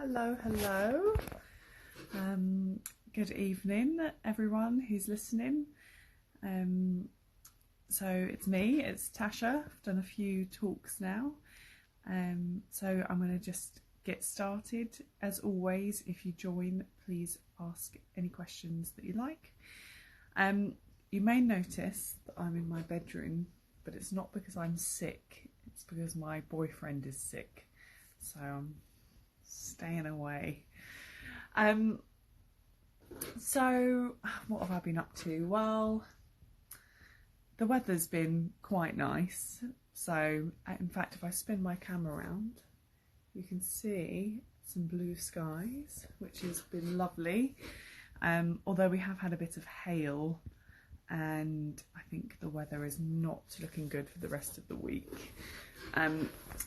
Hello. Good evening, everyone who's listening. So it's me, it's Tasha. I've done a few talks now. So I'm going to just get started. As always, if you join, please ask any questions that you like. You may notice that I'm in my bedroom, but it's not because I'm sick, it's because my boyfriend is sick. So I'm staying away. So what have I been up to? Well, the weather's been quite nice. So in fact, if I spin my camera around, you can see some blue skies, which has been lovely. Although we have had a bit of hail, and I think the weather is not looking good for the rest of the week.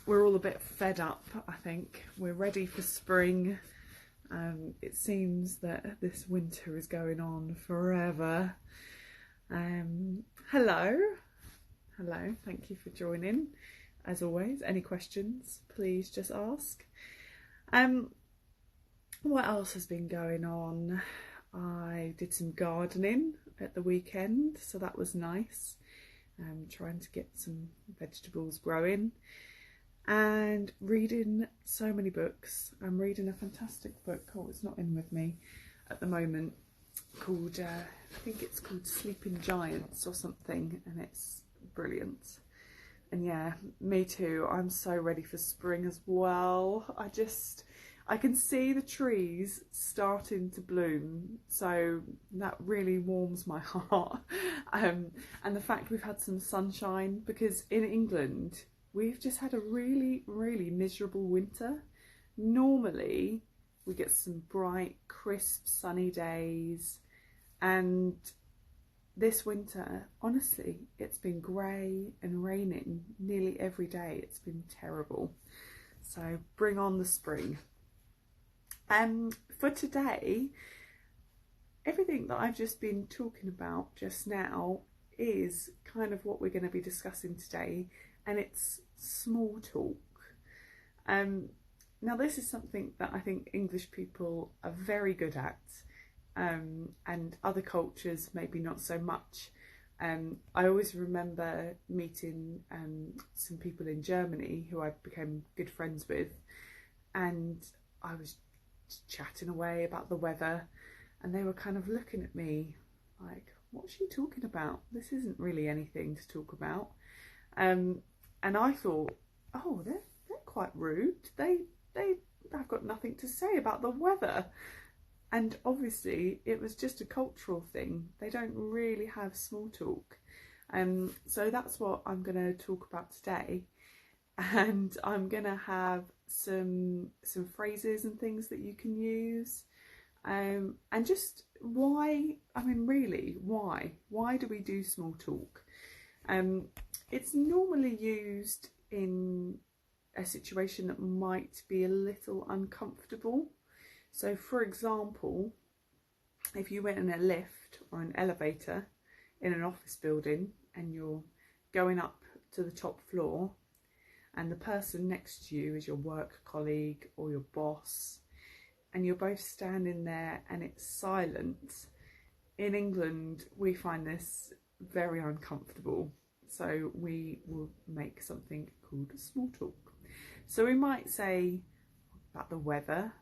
We're all a bit fed up, I think. We're ready for spring. It seems that this winter is going on forever. Hello, thank you for joining. As always, any questions, please just ask. What else has been going on? I did some gardening at the weekend, so that was nice. Trying to get some vegetables growing and reading so many books. I'm reading a fantastic book. Oh, it's not in with me at the moment, called I think it's called Sleeping Giants or something, and it's brilliant. And yeah, me too. I'm so ready for spring as well. I can see the trees starting to bloom, so that really warms my heart. And the fact we've had some sunshine, because in England we've just had a really miserable winter. Normally we get some bright, crisp, sunny days, and this winter, honestly, it's been grey and raining nearly every day. It's been terrible. So bring on the spring. For today, everything that I've just been talking about just now is kind of what we're going to be discussing today, and it's small talk. Now this is something that I think English people are very good at, and other cultures maybe not so much. I always remember meeting some people in Germany who I became good friends with, and I was chatting away about the weather, and they were kind of looking at me like, what's she talking about? This isn't really anything to talk about. And I thought, oh, they're quite rude. I've got nothing to say about the weather. And obviously it was just a cultural thing. They don't really have small talk. So that's what I'm going to talk about today. And I'm going to have some phrases and things that you can use. And just why do we do small talk? It's normally used in a situation that might be a little uncomfortable. So for example, if you went in a lift or an elevator in an office building and you're going up to the top floor, and the person next to you is your work colleague or your boss, and you're both standing there and it's silent. In England, we find this very uncomfortable. So we will make something called small talk. So we might say about the weather.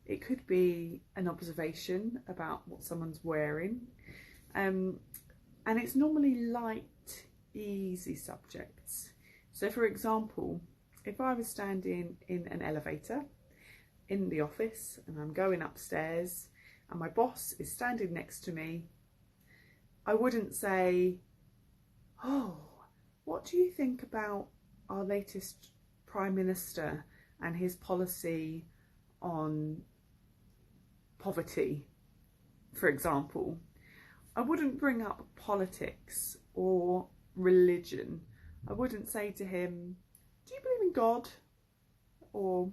It could be an observation about what someone's wearing. And it's normally light, easy subjects. So for example, if I was standing in an elevator in the office and I'm going upstairs and my boss is standing next to me, I wouldn't say, oh, what do you think about our latest Prime Minister and his policy on poverty, for example. I wouldn't bring up politics or religion. I wouldn't say to him, do you believe in God? Or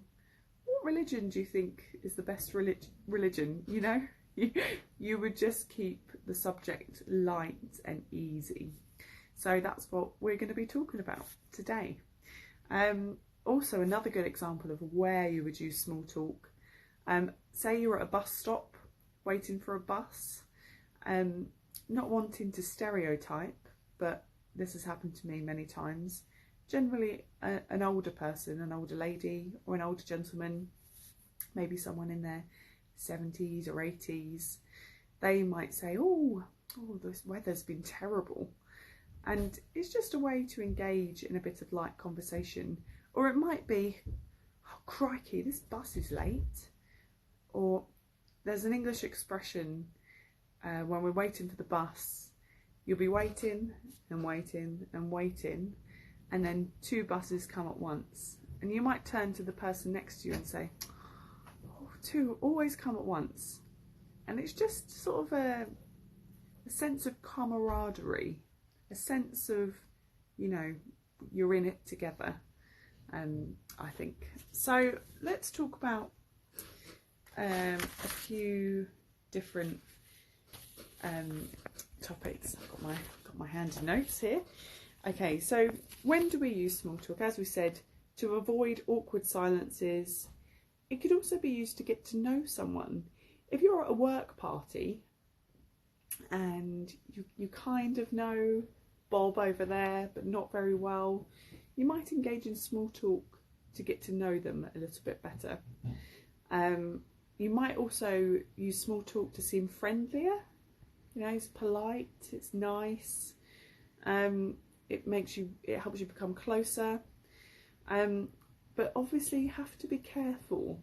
what religion do you think is the best religion? You know, you would just keep the subject light and easy. So that's what we're going to be talking about today. Also, another good example of where you would use small talk Say you're at a bus stop waiting for a bus, not wanting to stereotype, but this has happened to me many times. Generally an older person, an older lady or an older gentleman, maybe someone in their 70s or 80s, they might say, oh, this weather's been terrible. And it's just a way to engage in a bit of light conversation. Or it might be, oh crikey, this bus is late. Or there's an English expression, when we're waiting for the bus, you'll be waiting and waiting and waiting, and then 2 buses come at once. And you might turn to the person next to you and say, oh, 2 always come at once. And it's just sort of a sense of camaraderie, a sense of, you know, you're in it together, I think. So let's talk about a few different topics. I've got my hand in notes here. Okay, so when do we use small talk? As we said, to avoid awkward silences. It could also be used to get to know someone. If you're at a work party and you kind of know Bob over there, but not very well, you might engage in small talk to get to know them a little bit better. You might also use small talk to seem friendlier. You know, it's polite, it's nice. It helps you become closer. But obviously you have to be careful.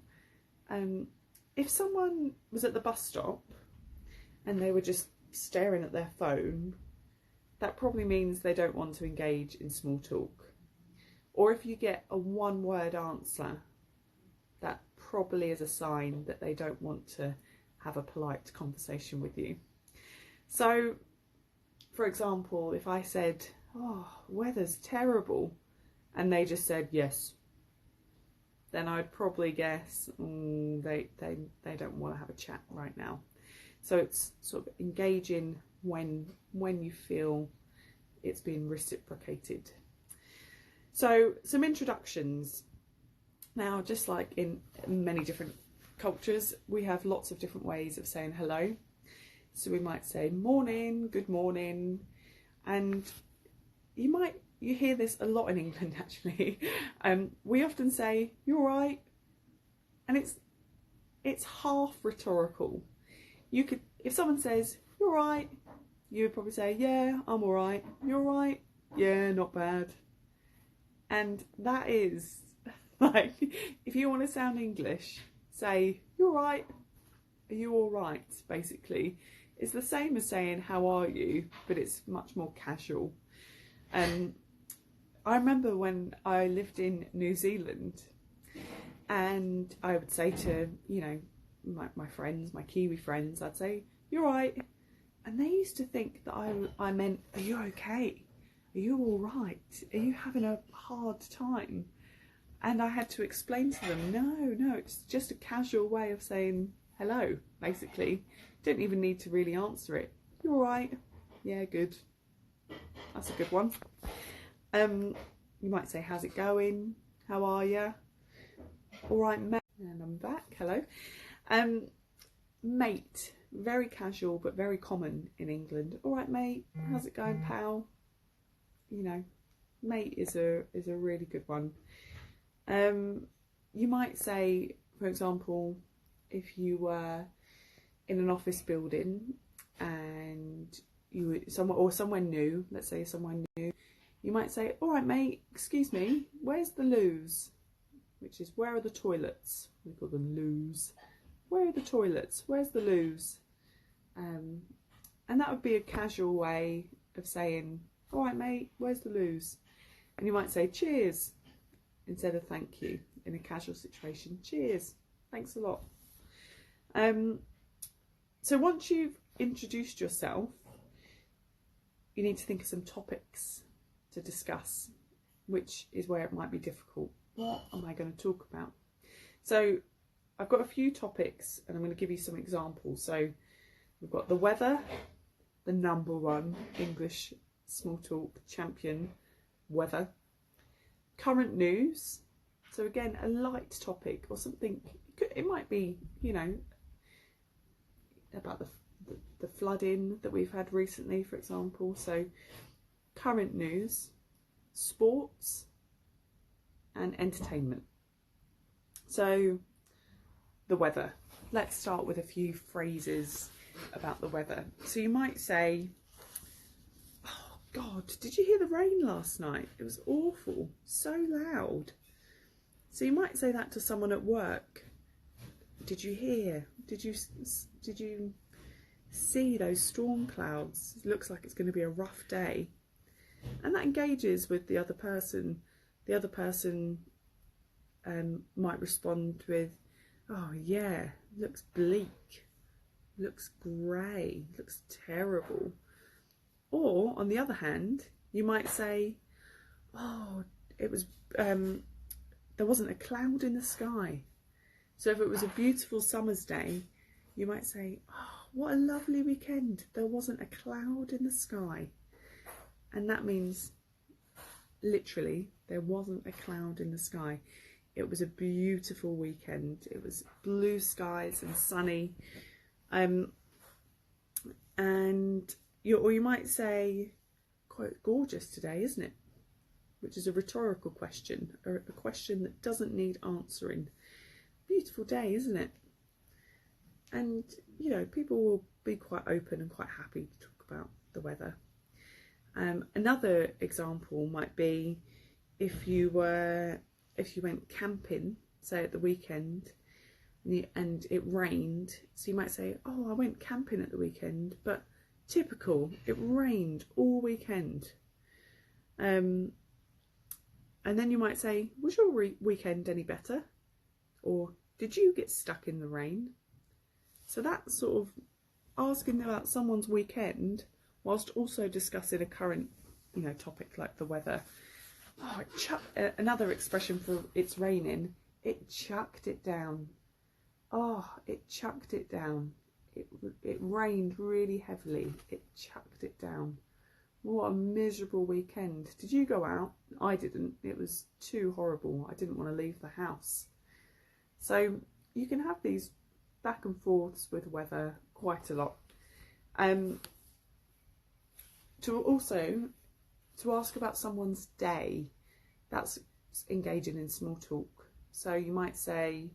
If someone was at the bus stop and they were just staring at their phone, that probably means they don't want to engage in small talk. Or if you get a one-word answer, that probably is a sign that they don't want to have a polite conversation with you. So, for example, if I said, oh, weather's terrible, and they just said yes, then I'd probably guess they don't want to have a chat right now. So it's sort of engaging when you feel it's being reciprocated. So some introductions. Now, just like in many different cultures, we have lots of different ways of saying hello. So we might say morning, good morning, and you hear this a lot in England actually. We often say you're right, and it's half rhetorical. You could, if someone says you're right, you would probably say yeah, I'm all right. You're right, yeah, not bad. And that is like, if you want to sound English, say you're right, are you all right? Basically, it's the same as saying how are you, but it's much more casual. I remember when I lived in New Zealand, and I would say to, you know, my friends, my Kiwi friends, I'd say, you're right. And they used to think that I meant, are you okay? Are you all right? Are you having a hard time? And I had to explain to them, no, it's just a casual way of saying hello, basically. Don't even need to really answer it. You all right? Yeah, good. That's a good one. You might say, how's it going? How are you? All right, mate. And I'm back. Hello. Mate. Very casual, but very common in England. All right, mate. How's it going, pal? You know, mate is a really good one. You might say, for example, if you were in an office building and you were somewhere new, let's say somewhere new, you might say, all right, mate, excuse me, where's the loos? Which is, where are the toilets? We call them loos. Where are the toilets? Where's the loos? And that would be a casual way of saying, all right, mate, where's the loos? And you might say, cheers, instead of thank you in a casual situation. Cheers, thanks a lot. So once you've introduced yourself, you need to think of some topics to discuss, which is where it might be difficult. What am I going to talk about? So I've got a few topics and I'm going to give you some examples. So we've got the weather, the #1 English small talk champion, weather. Current news, So again, a light topic or something. It might be, you know, about the flooding that we've had recently, for example. So current news, sports and entertainment. So the weather. Let's start with a few phrases about the weather. So you might say, oh God, did you hear the rain last night? It was awful, so loud. So you might say that to someone at work. Did you hear? Did you see those storm clouds? It looks like it's going to be a rough day. And that engages with the other person. The other person might respond with, oh yeah, looks bleak, looks grey, looks terrible. Or on the other hand, you might say, oh, it was there wasn't a cloud in the sky. So if it was a beautiful summer's day, you might say, oh, what a lovely weekend, there wasn't a cloud in the sky. And that means literally there wasn't a cloud in the sky. It was a beautiful weekend. It was blue skies and sunny. Or you might say, quite gorgeous today, isn't it? Which is a rhetorical question, or a question that doesn't need answering. Beautiful day, isn't it? And, you know, people will be quite open and quite happy to talk about the weather. Another example might be if you went camping, say at the weekend, and it rained. So you might say, oh, I went camping at the weekend, but typical, it rained all weekend. And then you might say, was your weekend any better? Or did you get stuck in the rain? So that's sort of asking about someone's weekend whilst also discussing a current, you know, topic like the weather. Oh, another expression for it's raining. It chucked it down. Oh, it chucked it down. It rained really heavily. It chucked it down. What a miserable weekend. Did you go out? I didn't. It was too horrible. I didn't want to leave the house. So you can have these back and forths with weather quite a lot. To ask about someone's day, that's engaging in small talk. So you might say,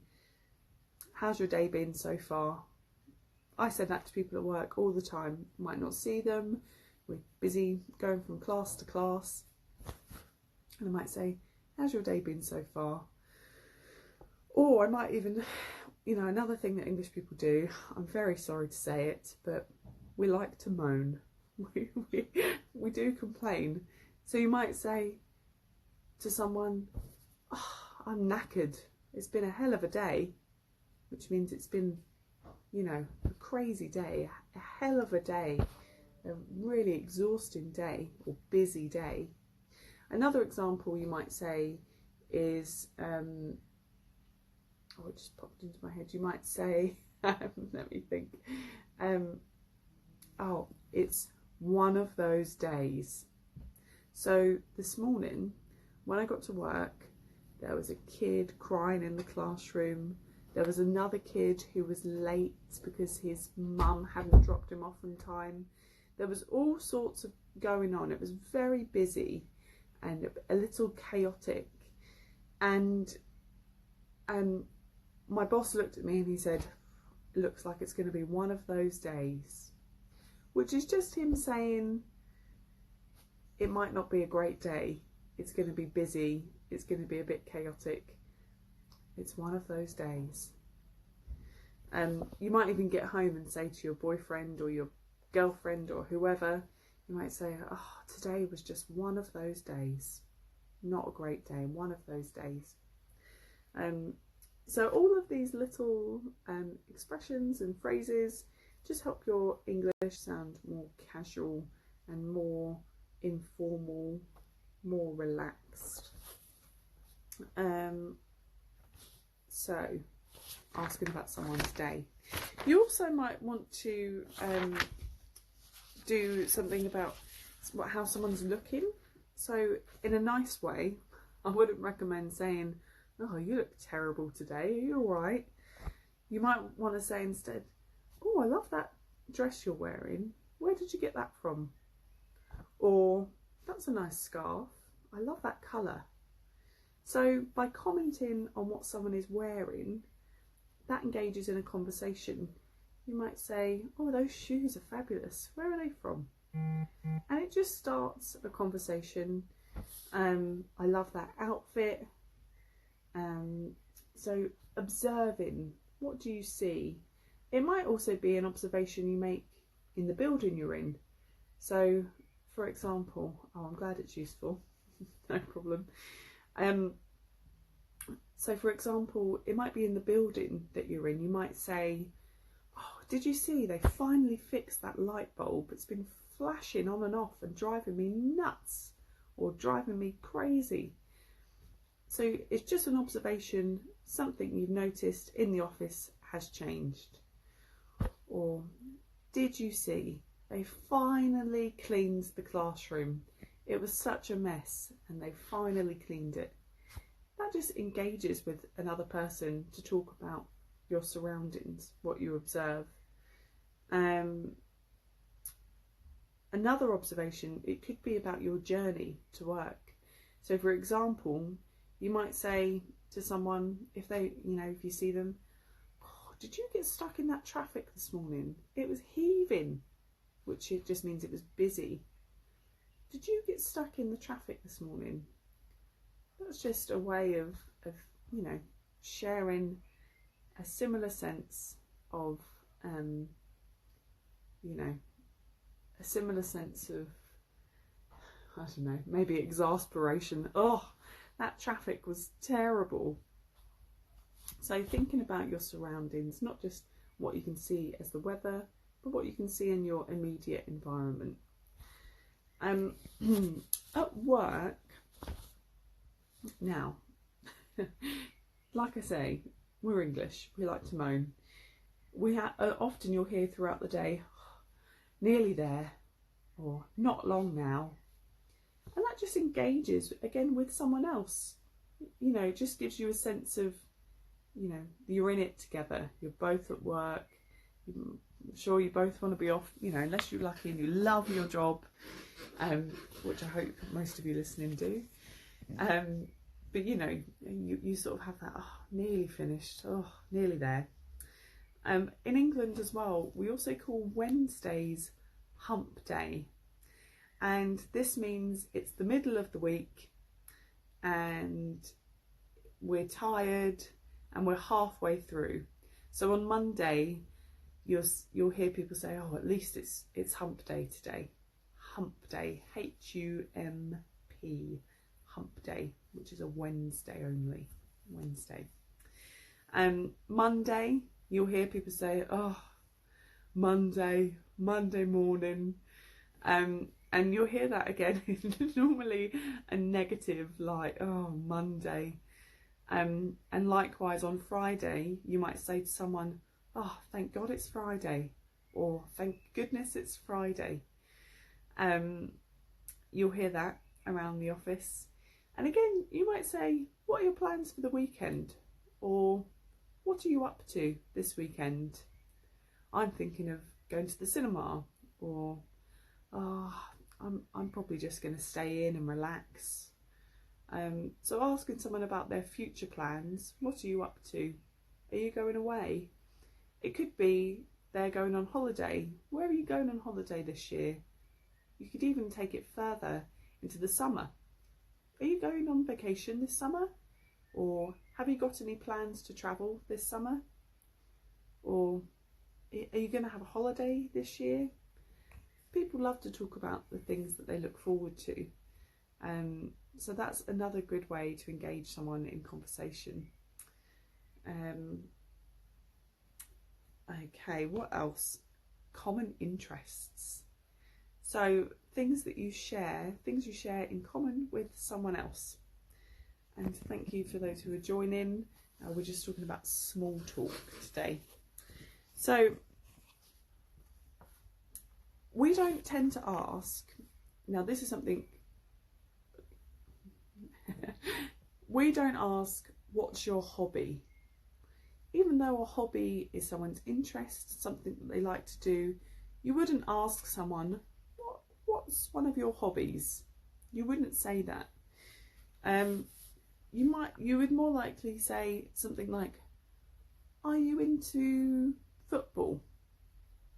how's your day been so far? I say that to people at work all the time. Might not see them. We're busy going from class to class. And I might say, how's your day been so far? Or I might even, you know, another thing that English people do, I'm very sorry to say it, but we like to moan. We do complain. So you might say to someone, oh, I'm knackered. It's been a hell of a day, which means it's been, you know, a crazy day, a hell of a day, a really exhausting day or busy day. Another example you might say is, oh, it just popped into my head. You might say, let me think, oh, it's one of those days. So this morning when I got to work, there was a kid crying in the classroom. There was another kid who was late because his mum hadn't dropped him off on time. There was all sorts of going on. It was very busy and a little chaotic. And my boss looked at me and he said, looks like it's going to be one of those days. Which is just him saying, it might not be a great day. It's going to be busy. It's going to be a bit chaotic. It's one of those days. You might even get home and say to your boyfriend or your girlfriend or whoever, you might say, oh, today was just one of those days. Not a great day, one of those days. So all of these little expressions and phrases just help your English sound more casual and more informal, more relaxed. So, asking about someone's day. You also might want to do something about how someone's looking. So, in a nice way, I wouldn't recommend saying, oh, you look terrible today, are you all right? You might want to say instead, oh, I love that dress you're wearing. Where did you get that from? Or, that's a nice scarf. I love that colour. So by commenting on what someone is wearing, that engages in a conversation. You might say, oh, those shoes are fabulous. Where are they from? And it just starts a conversation. I love that outfit. So observing, what do you see? It might also be an observation you make in the building you're in. So for example, oh, I'm glad it's useful. No problem. So for example, it might be in the building that you're in. You might say, oh, did you see they finally fixed that light bulb? It's been flashing on and off and driving me nuts or driving me crazy. So it's just an observation, something you've noticed in the office has changed. Or did you see they finally cleaned the classroom? It was such a mess and they finally cleaned it. That just engages with another person to talk about your surroundings, what you observe. Another observation, it could be about your journey to work. So for example, you might say to someone, if you see them, oh, did you get stuck in that traffic this morning? It was heaving, which it just means it was busy. Did you get stuck in the traffic this morning? That's just a way of sharing a similar sense of, a similar sense of, I don't know, maybe exasperation. Oh, that traffic was terrible. So thinking about your surroundings, not just what you can see as the weather, but what you can see in your immediate environment. At work, now, like I say, we're English, we like to moan. Often you'll hear throughout the day, nearly there, or not long now. And that just engages, again, with someone else. It just gives you a sense of, you're in it together. You're both at work. I'm sure you both want to be off, unless you're lucky and you love your job, which I hope most of you listening do. But you sort of have that, oh, nearly finished, oh, nearly there. In England as well, we also call Wednesdays hump day. And this means it's the middle of the week and we're tired and we're halfway through. So on Monday, you'll hear people say, oh, at least it's hump day today. Hump day, H-U-M-P, hump day, which is a Wednesday only, Wednesday. Monday, you'll hear people say, oh, Monday morning. And you'll hear that again, normally a negative, like, oh, Monday. And likewise on Friday, you might say to someone, oh, thank God it's Friday, or thank goodness it's Friday. You'll hear that around the office. And again, you might say, what are your plans for the weekend? Or what are you up to this weekend? I'm thinking of going to the cinema, or I'm probably just going to stay in and relax. So asking someone about their future plans, what are you up to? Are you going away? It could be they're going on holiday. Where are you going on holiday this year? You could even take it further into the summer. Are you going on vacation this summer? Or have you got any plans to travel this summer? Or are you going to have a holiday this year? People love to talk about the things that they look forward to. So that's another good way to engage someone in conversation. Okay, what else? Common interests. So things you share in common with someone else. And thank you for those who are joining. We're just talking about small talk today. So we don't tend to ask, now this is something, we don't ask what's your hobby? Even though a hobby is someone's interest, something that they like to do, you wouldn't ask someone, what's one of your hobbies? You wouldn't say that. You would more likely say something like, are you into football?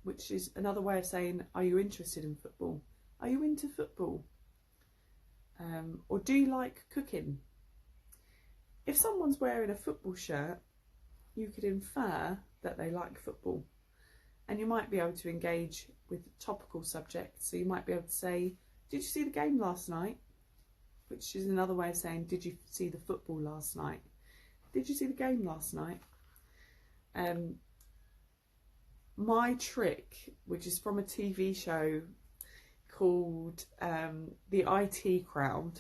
Which is another way of saying, are you interested in football? Are you into football? Or do you like cooking? If someone's wearing a football shirt, you could infer that they like football. And you might be able to engage with topical subjects. So you might be able to say, did you see the game last night? Which is another way of saying, did you see the football last night? Did you see the game last night? My trick, which is from a TV show called The IT Crowd.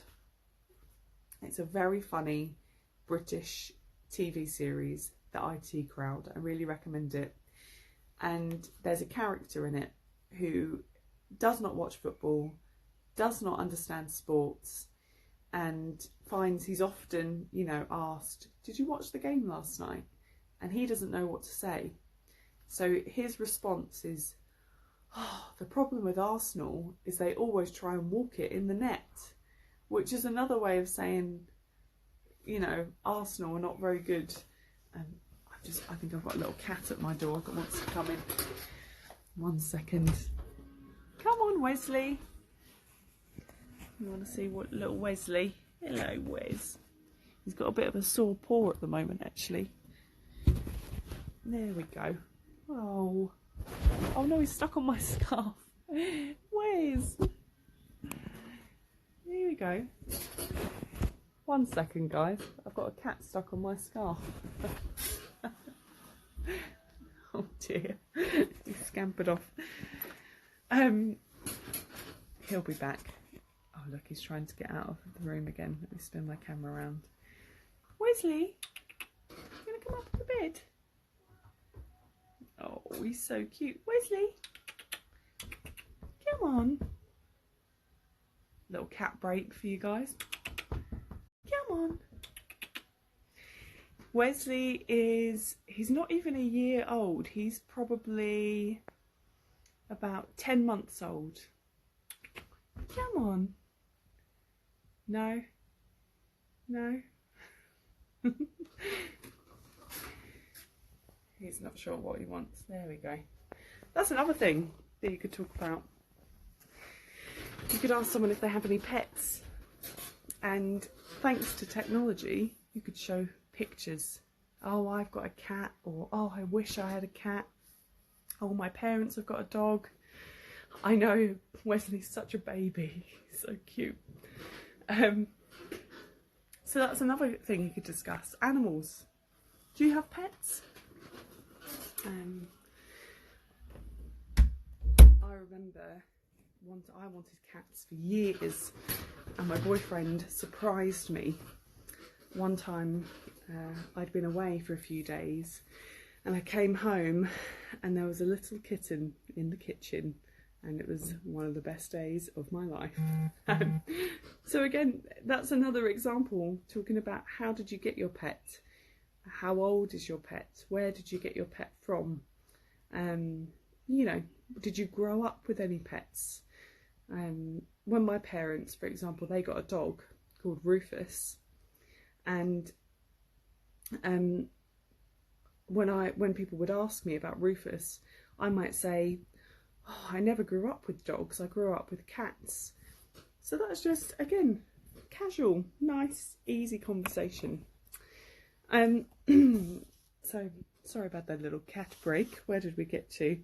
It's a very funny British TV series, The IT Crowd. I really recommend it. And there's a character in it who does not watch football, does not understand sports, and finds he's often, you know, asked, did you watch the game last night? And he doesn't know what to say. So his response is, oh, the problem with Arsenal is they always try and walk it in the net, which is another way of saying, you know, Arsenal are not very good. I think I've got a little cat at my door that wants to come in. 1 second. Come on, Wesley. You want to see what little Wesley? Hello, Wes. He's got a bit of a sore paw at the moment, actually. There we go. Oh. Oh no, he's stuck on my scarf. Wes. Here we go. 1 second, guys. I've got a cat stuck on my scarf. Oh dear. He scampered off. He'll be back. Oh look, he's trying to get out of the room again. Let me spin my camera around. Wesley, you gonna come up on the bed? Oh, he's so cute. Wesley, come on. Little cat break for you guys. Come on. Wesley he's not even a year old. He's probably about 10 months old. Come on. No. No. He's not sure what he wants. There we go. That's another thing that you could talk about. You could ask someone if they have any pets. And thanks to technology, you could show pictures. Oh, I've got a cat, or oh, I wish I had a cat. Oh, my parents have got a dog. I know, Wesley's such a baby. He's so cute. So that's another thing you could discuss. Animals. Do you have pets? I remember I wanted cats for years, and my boyfriend surprised me. One time I'd been away for a few days and I came home and there was a little kitten in the kitchen, and it was one of the best days of my life. So again, that's another example, talking about how did you get your pet? How old is your pet? Where did you get your pet from? You know, did you grow up with any pets? When my parents, for example, they got a dog called Rufus, and when people would ask me about Rufus, I might say, oh, I never grew up with dogs, I grew up with cats. So that's just, again, casual, nice, easy conversation. So sorry about that little cat break. Where did we get to?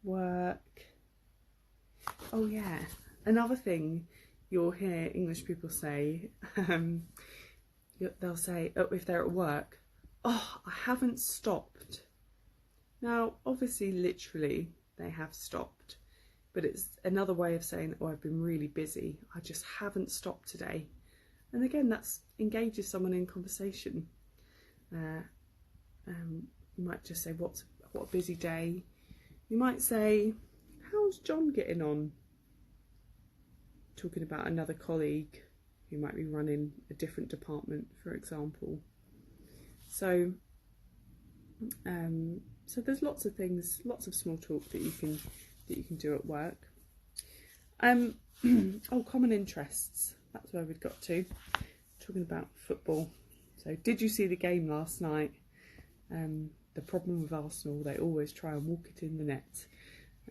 Work. Oh yeah, another thing you'll hear English people say, they'll say, oh, if they're at work, oh, I haven't stopped. Now, obviously, literally, they have stopped, but it's another way of saying, oh, I've been really busy. I just haven't stopped today. And again, that engages someone in conversation. You might just say, what a busy day. You might say, how's John getting on? talking about another colleague who might be running a different department, for example. So so there's lots of things, lots of small talk that you can do at work. Oh, common interests. That's where we've got to. Talking about football. So, did you see the game last night? The problem with Arsenal, they always try and walk it in the net.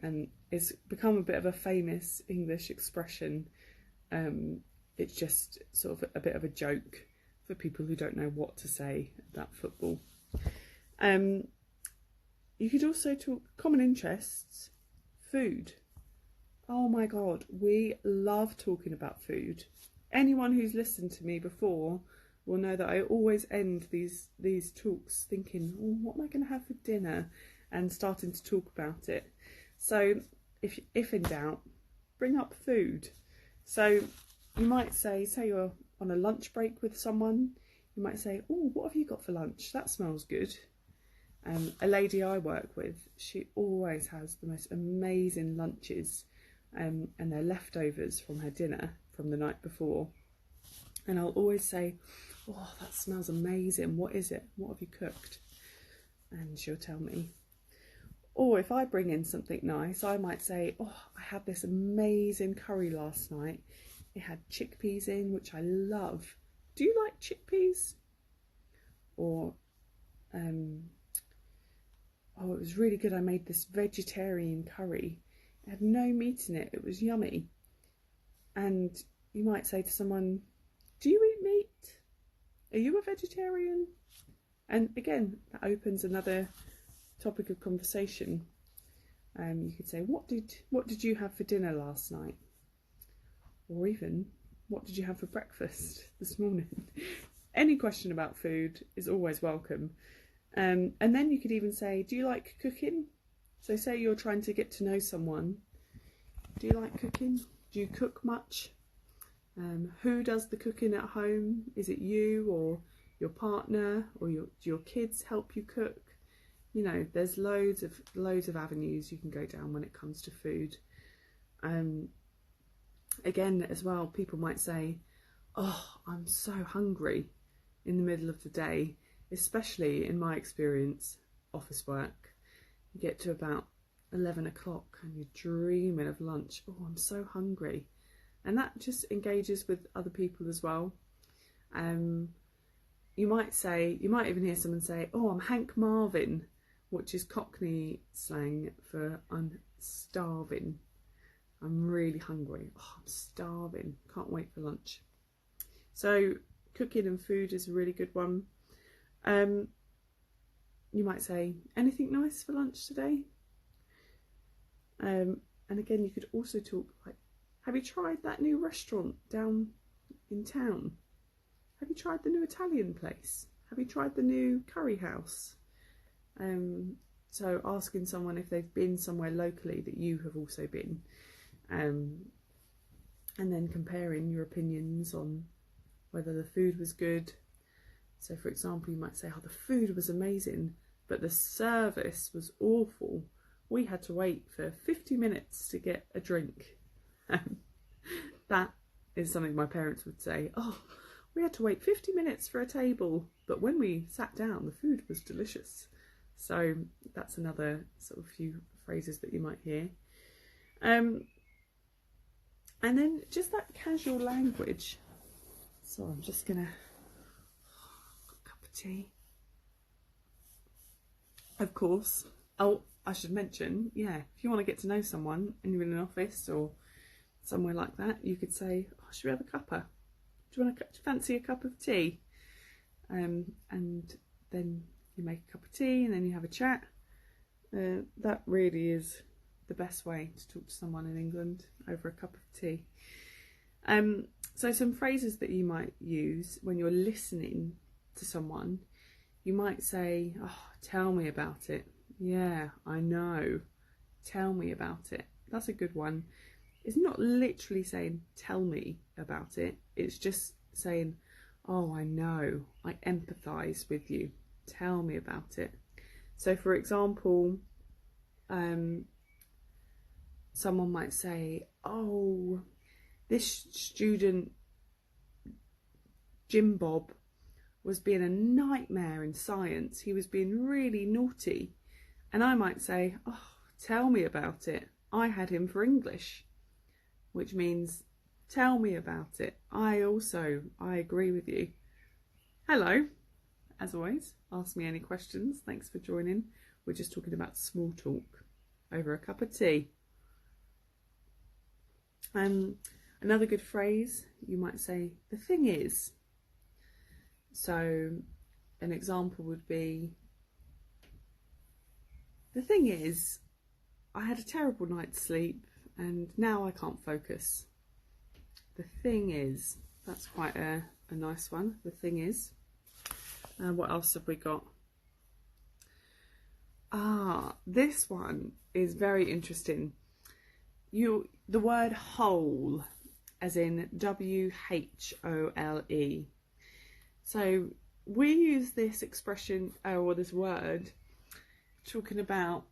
And it's become a bit of a famous English expression. It's just sort of a bit of a joke for people who don't know what to say about football. You could also talk common interests, food. Oh my God, we love talking about food. Anyone who's listened to me before will know that I always end these talks thinking, oh, what am I going to have for dinner? And starting to talk about it. So if in doubt, bring up food. So you might say you're on a lunch break with someone, you might say, oh, what have you got for lunch? That smells good. A lady I work with, she always has the most amazing lunches, and they're leftovers from her dinner from the night before. And I'll always say, oh, that smells amazing. What is it? What have you cooked? And she'll tell me. Or if I bring in something nice, I might say, oh, I had this amazing curry last night. It had chickpeas in, which I love. Do you like chickpeas? Or, oh, it was really good. I made this vegetarian curry. It had no meat in it. It was yummy. And you might say to someone, do you eat meat? Are you a vegetarian? And again, that opens another topic of conversation. You could say, what did you have for dinner last night? Or even, what did you have for breakfast this morning? Any question about food is always welcome. And then you could even say, do you like cooking? So say you're trying to get to know someone. Do you like cooking? Do you cook much? Who does the cooking at home? Is it you or your partner, or do your kids help you cook? You know, there's loads of avenues you can go down when it comes to food. Again, as well, people might say, oh, I'm so hungry in the middle of the day, especially in my experience, office work. You get to about 11 o'clock and you're dreaming of lunch. Oh, I'm so hungry. And that just engages with other people as well. You might even hear someone say, oh, I'm Hank Marvin, which is Cockney slang for I'm starving. I'm really hungry. Oh, I'm starving. Can't wait for lunch. So cooking and food is a really good one. You might say, anything nice for lunch today? And again, you could also talk like, have you tried that new restaurant down in town? Have you tried the new Italian place? Have you tried the new curry house? So asking someone if they've been somewhere locally that you have also been, and then comparing your opinions on whether the food was good. So for example, you might say, oh, the food was amazing, but the service was awful. We had to wait for 50 minutes to get a drink. That is something my parents would say. Oh, we had to wait 50 minutes for a table, but when we sat down, the food was delicious. So that's another sort of few phrases that you might hear. And then just that casual language. So I'm just gonna got a cup of tea. Of course. Oh, I should mention, yeah, if you want to get to know someone and you're in an office or somewhere like that, you could say, oh, should we have a cuppa? Do you fancy a cup of tea? And then you make a cup of tea and then you have a chat. That really is the best way to talk to someone in England, over a cup of tea. So some phrases that you might use when you're listening to someone, you might say, oh, tell me about it. Yeah, I know. Tell me about it. That's a good one. It's not literally saying, tell me about it. It's just saying, oh, I know. I empathise with you. Tell me about it. So for example, someone might say, oh, this student, Jim Bob, was being a nightmare in science. He was being really naughty. And I might say, oh, tell me about it. I had him for English, which means tell me about it. I agree with you. Hello, as always, ask me any questions. Thanks for joining. We're just talking about small talk over a cup of tea. Another good phrase, you might say, the thing is. So an example would be, the thing is, I had a terrible night's sleep and now I can't focus. The thing is, that's quite a nice one. The thing is. What else have we got? This one is very interesting. The word whole, as in W-H-O-L-E. So we use this expression or this word talking about,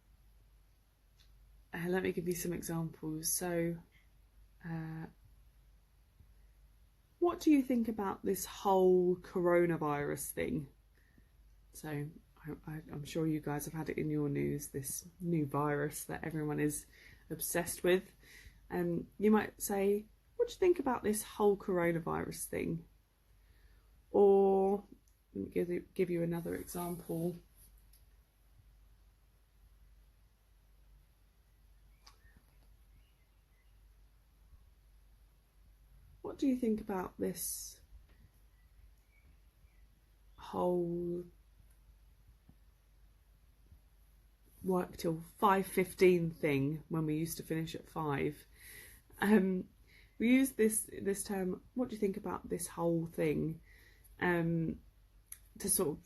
let me give you some examples. So what do you think about this whole coronavirus thing? So I'm sure you guys have had it in your news, this new virus that everyone is obsessed with. And you might say, what do you think about this whole coronavirus thing? Or let me give you another example. What do you think about this whole work till 5:15 thing when we used to finish at 5? We use this term, what do you think about this whole thing? To sort of,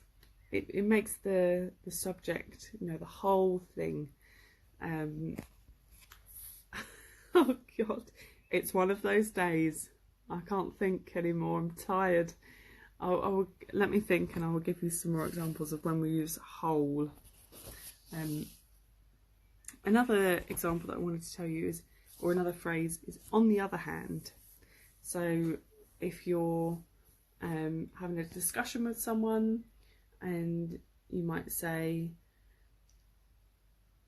it makes the subject, the whole thing. Oh God, it's one of those days. I can't think anymore. I'm tired. Let me think, and I will give you some more examples of when we use whole. Another example that I wanted to tell you is, or another phrase is, on the other hand. So if you're having a discussion with someone and you might say,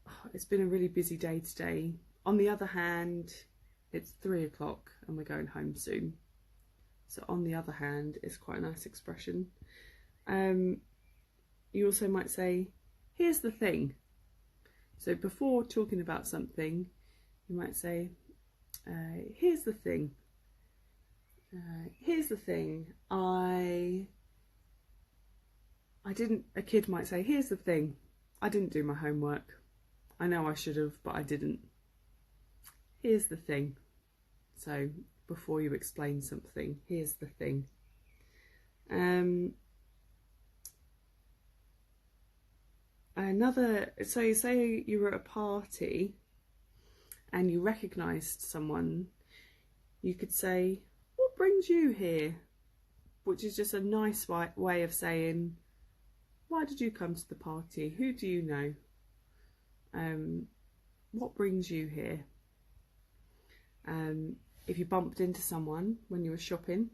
oh, it's been a really busy day today. On the other hand, it's 3 o'clock and we're going home soon. So on the other hand is quite a nice expression. You also might say, here's the thing. So before talking about something, you might say, here's the thing. Here's the thing. A kid might say, here's the thing. I didn't do my homework. I know I should have, but I didn't. Here's the thing. So before you explain something, here's the thing. So you say you were at a party and you recognised someone, you could say, what brings you here? Which is just a nice way of saying, why did you come to the party? Who do you know? What brings you here? If you bumped into someone when you were shopping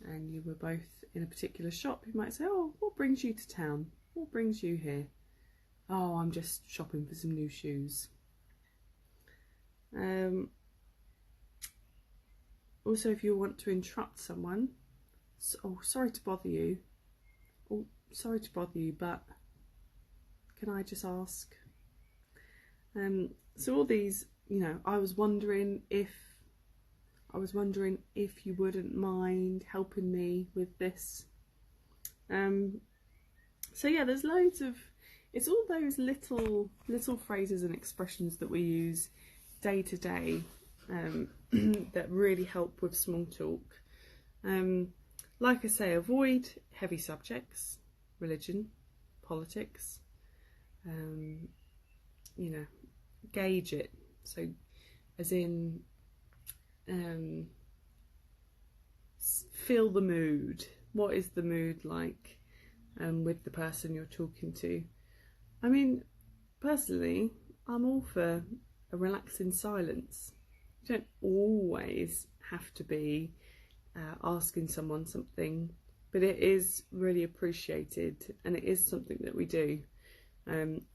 and you were both in a particular shop, you might say, oh, what brings you to town? What brings you here? Oh, I'm just shopping for some new shoes. Also, if you want to interrupt someone, oh, sorry to bother you. Oh, sorry to bother you, but can I just ask? So all these, I was wondering if you wouldn't mind helping me with this. So yeah, there's loads of, it's all those little phrases and expressions that we use day to day that really help with small talk. Like I say, avoid heavy subjects, religion, politics, gauge it. So as in, feel the mood. What is the mood like with the person you're talking to? I mean, personally, I'm all for a relaxing silence. You don't always have to be asking someone something, but it is really appreciated, and it is something that we do.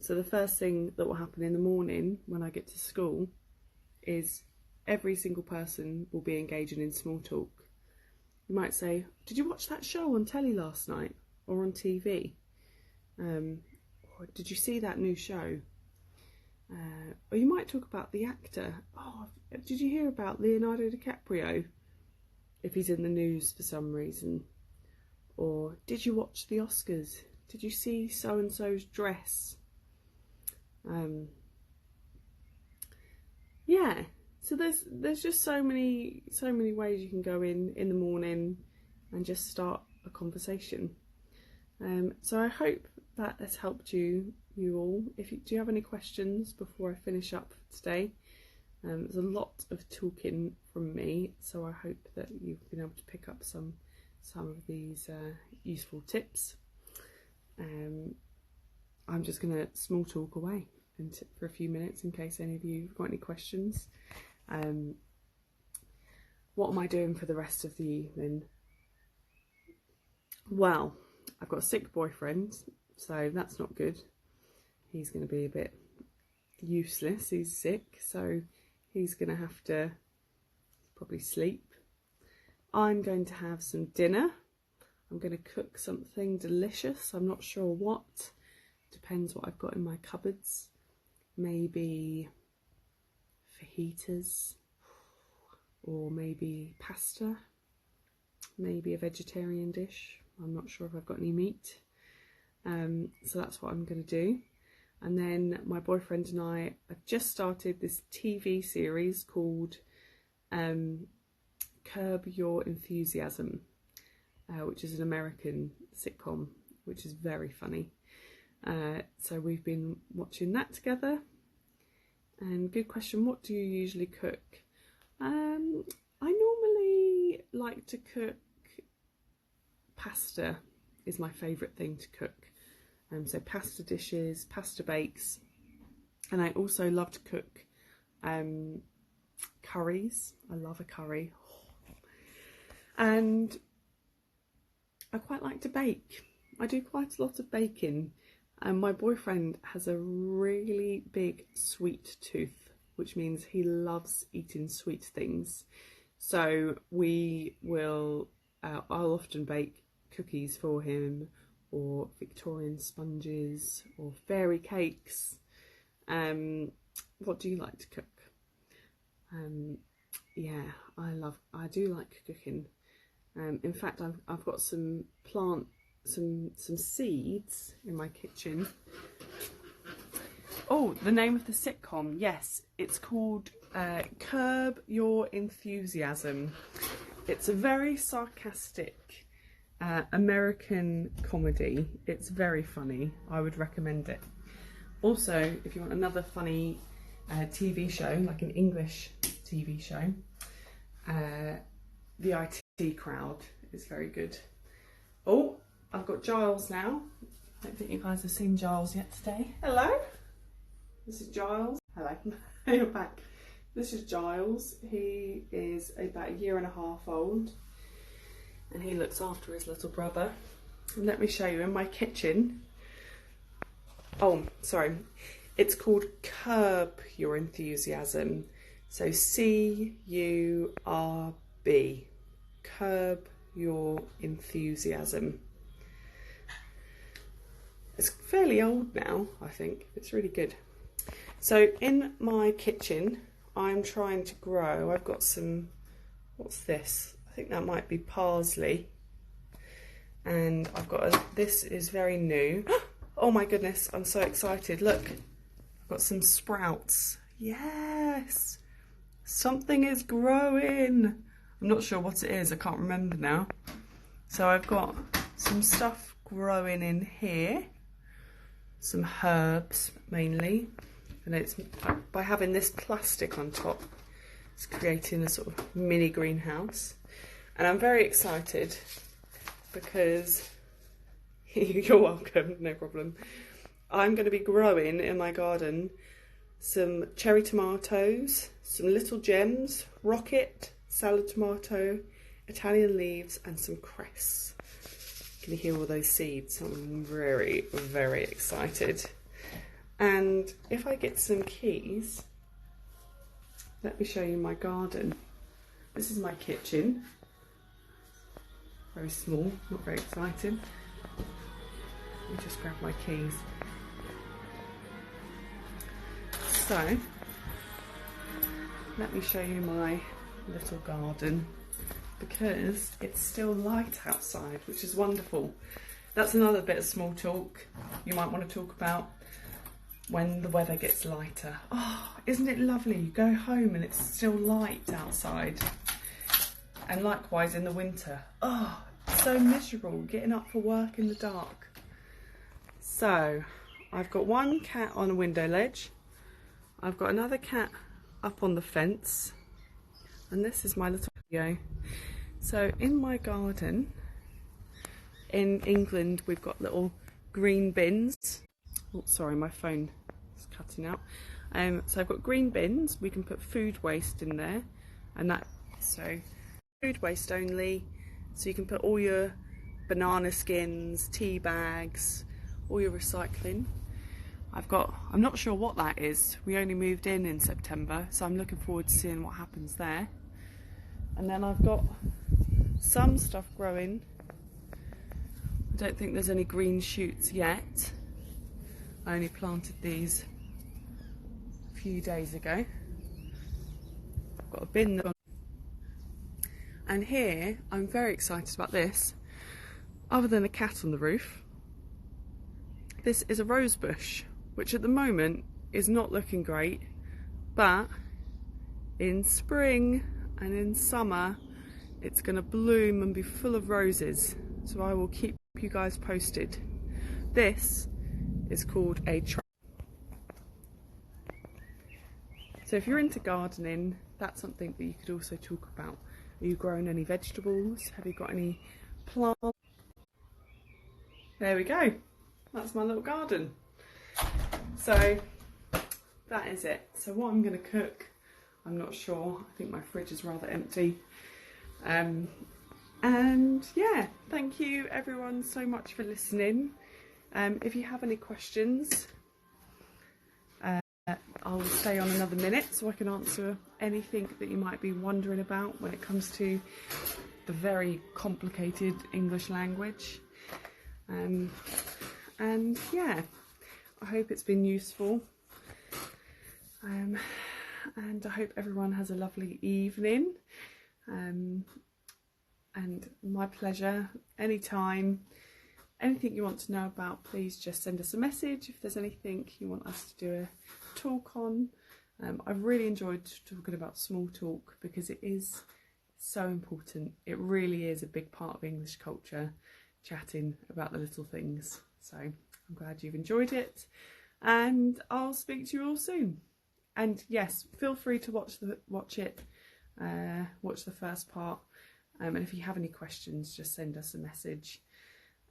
So the first thing that will happen in the morning when I get to school is every single person will be engaging in small talk. You might say, did you watch that show on telly last night or on TV? Or did you see that new show? Or you might talk about the actor. Oh, did you hear about Leonardo DiCaprio? If he's in the news for some reason. Or did you watch the Oscars? Did you see so-and-so's dress? Yeah, so there's just so many ways you can go in the morning and just start a conversation. So I hope that has helped you all. Do you have any questions before I finish up today? There's a lot of talking from me, so I hope that you've been able to pick up some of these useful tips. I'm just going to small talk away for a few minutes in case any of you have got any questions. What am I doing for the rest of the evening? Well, I've got a sick boyfriend, so that's not good. He's going to be a bit useless. He's sick, so he's going to have to probably sleep. I'm going to have some dinner. I'm going to cook something delicious. I'm not sure what. Depends what I've got in my cupboards. Maybe fajitas, or maybe pasta, maybe a vegetarian dish. I'm not sure if I've got any meat. So that's what I'm going to do. And then my boyfriend and I have just started this TV series called Curb Your Enthusiasm, which is an American sitcom, which is very funny. So we've been watching that together. And good question, what do you usually cook? I normally like to cook pasta. Is my favourite thing to cook. So pasta dishes, pasta bakes, and I also love to cook curries. I love a curry. And I quite like to bake. I do quite a lot of baking. And my boyfriend has a really big sweet tooth, which means he loves eating sweet things. So we will, I'll often bake cookies for him, or Victorian sponges, or fairy cakes. What do you like to cook? Yeah, I do like cooking. In fact, I've got some seeds in my kitchen. Oh, the name of the sitcom, yes, it's called Curb Your Enthusiasm. It's a very sarcastic American comedy. It's very funny. I would recommend it. Also, if you want another funny TV show, like an English TV show, The IT Crowd is very good. Oh, I've got Giles now. I don't think you guys have seen Giles yet today. Hello, this is Giles. Hello, you're back. This is Giles. He is about 1.5 years old, and he looks after his little brother. And let me show you in my kitchen. Oh, sorry. It's called Curb Your Enthusiasm. So C-U-R-B. Curb Your Enthusiasm. It's fairly old now, I think. It's really good. So in my kitchen, I'm trying to grow. I've got some, what's this? I think that might be parsley. And I've got this is very new. Oh my goodness, I'm so excited. Look, I've got some sprouts. Yes, something is growing. I'm not sure what it is, I can't remember now. So I've got some stuff growing in here. Some herbs mainly. And it's by having this plastic on top, it's creating a sort of mini greenhouse. And I'm very excited because you're welcome, no problem. I'm going to be growing in my garden some cherry tomatoes, some little gems, rocket, salad tomato, Italian leaves and some cress. Can you hear all those seeds? I'm very, very excited. And if I get some keys, let me show you my garden. This is my kitchen. Very small, not very exciting. Let me just grab my keys. So, let me show you my little garden, because it's still light outside, which is wonderful. That's another bit of small talk you might want to talk about when the weather gets lighter. Oh, isn't it lovely? You go home and it's still light outside. And likewise in the winter. Oh, it's so miserable getting up for work in the dark. So, I've got one cat on a window ledge. I've got another cat up on the fence. And this is my little video. So in my garden, in England, we've got little green bins. Oh, sorry, my phone is cutting out. So I've got green bins. We can put food waste in there, and so food waste only. So you can put all your banana skins, tea bags, all your recycling. I'm not sure what that is. We only moved in September, so I'm looking forward to seeing what happens there. And then I've got some stuff growing. I don't think there's any green shoots yet. I only planted these a few days ago. I've got a bin. And here, I'm very excited about this. Other than a cat on the roof, this is a rose bush, which at the moment is not looking great, but in spring and in summer it's going to bloom and be full of roses, so I will keep you guys posted. This is called a trap. So if you're into gardening, that's something that you could also talk about. Are you growing any vegetables? Have you got any plants? There we go, that's my little garden. So that is it. So what I'm going to cook, I'm not sure. I think my fridge is rather empty. And yeah, thank you everyone so much for listening. If you have any questions, I'll stay on another minute so I can answer anything that you might be wondering about when it comes to the very complicated English language. And yeah, I hope it's been useful. And I hope everyone has a lovely evening. And my pleasure, anytime. Anything you want to know about, please just send us a message if there's anything you want us to do a talk on. I've really enjoyed talking about small talk because it is so important. It really is a big part of English culture, chatting about the little things. So I'm glad you've enjoyed it, and I'll speak to you all soon. And yes, feel free to watch the first part. And if you have any questions, just send us a message.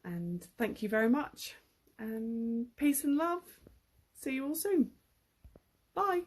And thank you very much. And peace and love. See you all soon. Bye.